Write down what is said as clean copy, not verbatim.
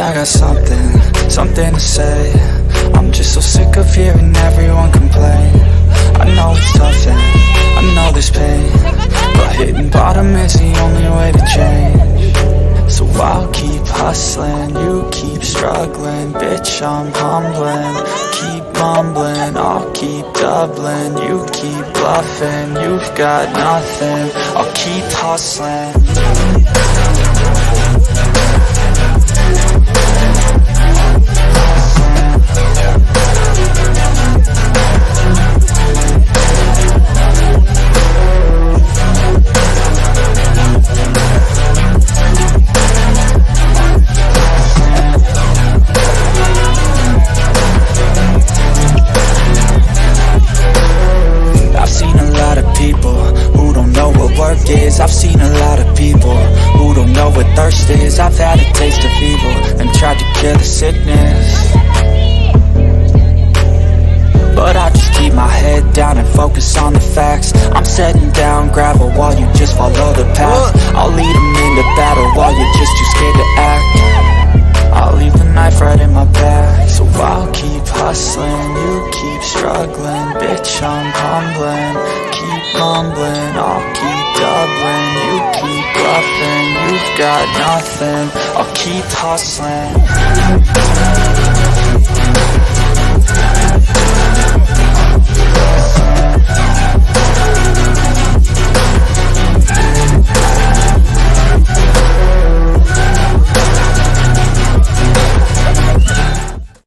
I got something to say. I'm just so sick of hearing everyone complain. I know it's tough and I know there's pain, but hitting bottom is the only way to change. So I'll keep hustling, you keep struggling. Bitch, I'm humbling, keep mumbling. I'll keep doubling, you keep bluffing. You've got nothing, I'll keep hustling. I've seen a lot of people who don't know what thirst is. I've had a taste of evil and tried to cure the sickness, but I just keep my head down and focus on the facts. I'm setting down gravel while you just follow the path. I'll lead them into battle while you're just too scared to act. I'll leave the knife right in my back. So I'll keep hustling, you keep struggling. Bitch, I'm humbling, keep mumbling. I'll keep doubling, you keep bluffing. You've got nothing, I'll keep hustling.